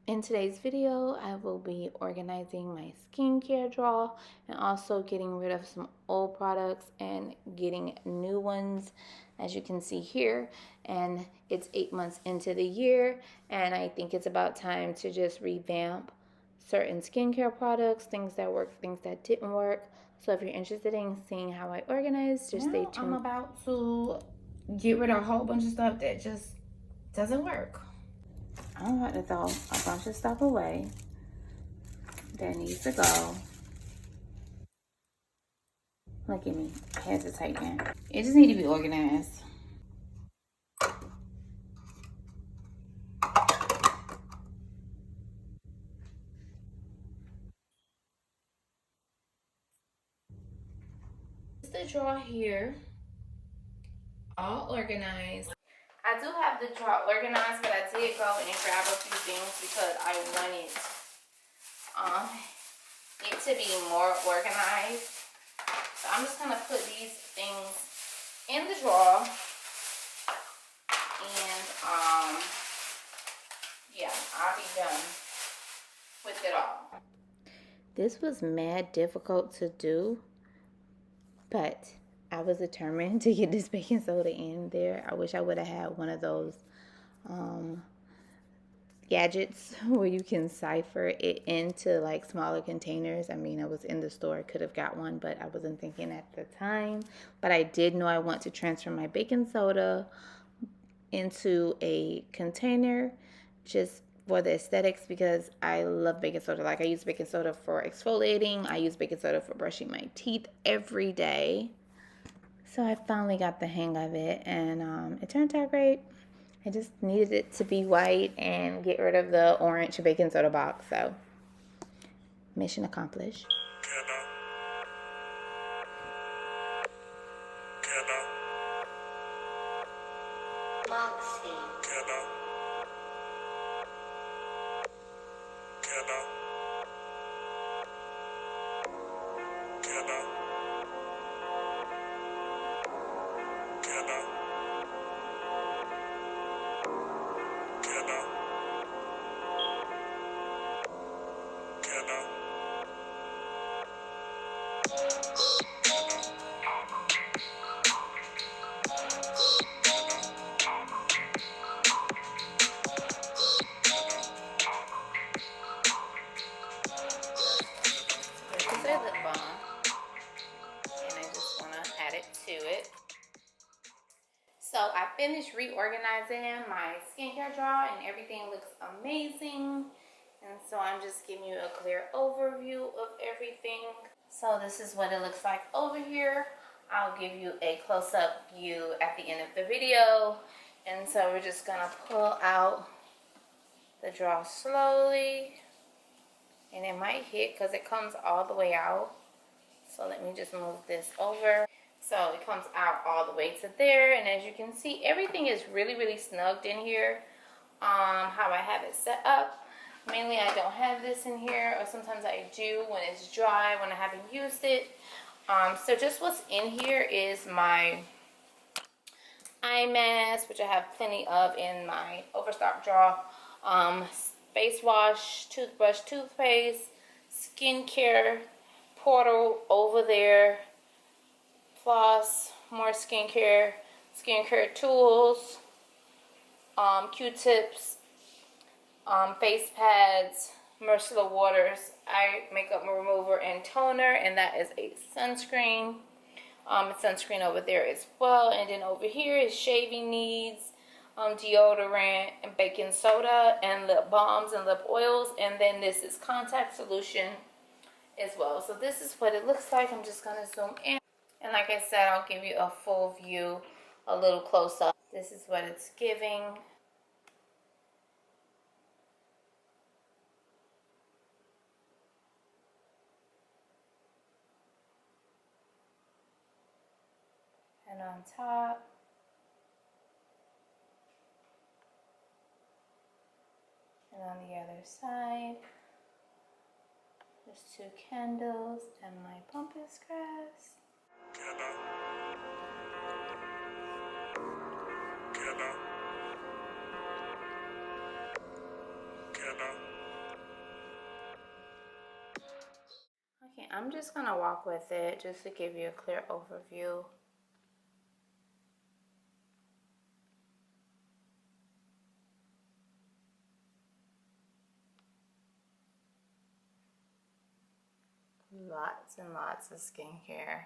In today's video, I will be organizing my skincare drawer and also getting rid of some old products and getting new ones, as you can see here. And it's 8 months into the year, and I think it's about time to just revamp certain skincare products, things that worked, things that didn't work. So if you're interested in seeing how I organize, just stay tuned. I'm about to get rid of a whole bunch of stuff that just doesn't work. I'm about to throw a bunch of stuff away that needs to go. Look at me, hands are tighten. It just need to be organized. This is the drawer here, all organized. I do have the drawer organized, but I did go and grab a few things because I wanted it to be more organized. So I'm just gonna put these things in the drawer, and yeah, I'll be done with it all. This was mad difficult to do, but I was determined to get this baking soda in there. I wish I would have had one of those gadgets where you can cipher it into like smaller containers. I mean, I was in the store, could have got one, but I wasn't thinking at the time. But I did know I want to transfer my baking soda into a container just for the aesthetics, because I love baking soda. Like, I use baking soda for exfoliating. I use baking soda for brushing my teeth every day. So I finally got the hang of it, and it turned out great. I just needed it to be white and get rid of the orange baking soda box. So mission accomplished. Lip balm, and I just want to add it to it. So I finished reorganizing my skincare drawer and everything looks amazing, and so I'm just giving you a clear overview of everything. So this is what it looks like over here. I'll give you a close-up view at the end of the video. And so we're just gonna pull out the drawer slowly, and it might hit because it comes all the way out. So let me just move this over. So it comes out all the way to there, and as you can see, everything is really snugged in here. How I have it set up. Mainly I don't have this in here, or sometimes I do when it's dry, when I haven't used it. So just what's in here is my eye mask, which I have plenty of in my overstock drawer. Face wash, toothbrush, toothpaste, skincare, portal over there, floss, more skincare, skincare tools, Q-tips, face pads, micellar waters, eye makeup remover and toner, and that is a sunscreen. Sunscreen over there as well, and then over here is shaving needs, deodorant, and baking soda, and lip balms and lip oils, and then this is contact solution as well. So this is what it looks like. I'm just gonna zoom in, and like I said, I'll give you a full view, a little close up. This is what it's giving. And on top, and on the other side, there's 2 candles and my pampas grass. I'm just gonna walk with it just to give you a clear overview. Lots and lots of skincare.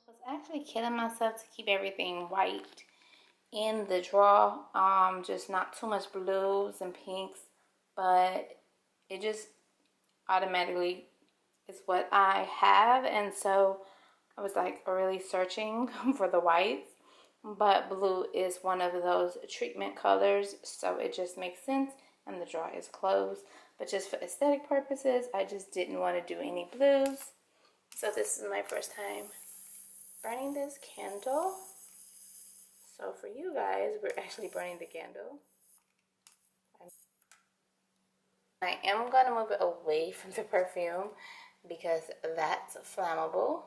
I was actually killing myself to keep everything white in the drawer, just not too much blues and pinks, but it just automatically is what I have, and so I was like really searching for the whites, but blue is one of those treatment colors, so it just makes sense, and the drawer is closed. But just for aesthetic purposes, I just didn't want to do any blues. So this is my first time burning this candle. So for you guys, we're actually burning the candle. I am going to move it away from the perfume because that's flammable.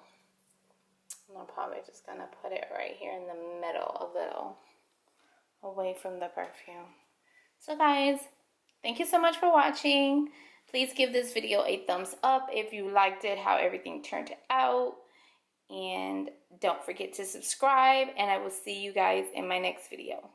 I'm probably just going to put it right here in the middle a little, away from the perfume. So guys, thank you so much for watching. Please give this video a thumbs up if you liked it, how everything turned out. And don't forget to subscribe, and I will see you guys in my next video.